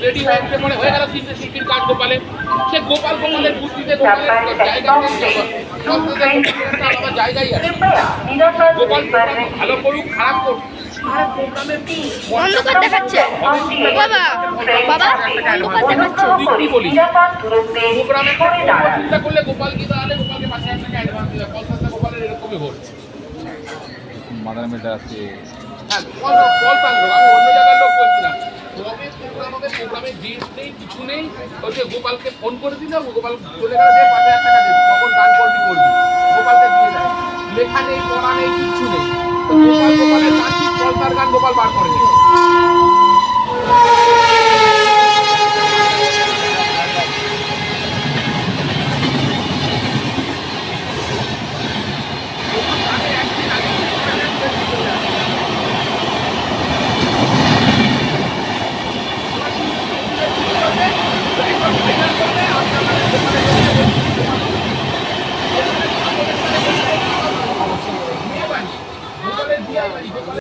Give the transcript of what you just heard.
ready হয়ে গেল তিনটে শিল্পীর কাজ গোপালে সে গোপাল গোপালের বুদ্ধিতে গোপালের জায়গায় আছে গোপাল ভালো করুক খারাপ করুক অন্ধকার দেখাচ্ছে বাবা বাবা অন্ধকার দেখাচ্ছে প্রোগ্রামে চিন্তা করলে গোপাল কি তাহলে গোপালকে 5,000 টাকা অ্যাডভান্স দিলে কলকাতা গোপালের এরকমই হচ্ছে মাদার মেটা আছে হ্যাঁ আমি অন্য জায়গার লোক বলছি না তবে আমাদের প্রোগ্রামে ডেট নেই কিছু নেই ওই যে গোপালকে ফোন করে দিল গোপাল চলে গেলে 5,000 টাকা দেবে তখন গান করবি গোপালকে দিয়ে দেয় লেখা নেই পড়া নেই কিচ্ছু নেই গোপাল গোপালের গান কলকাতার গান গোপাল বার করে দেয়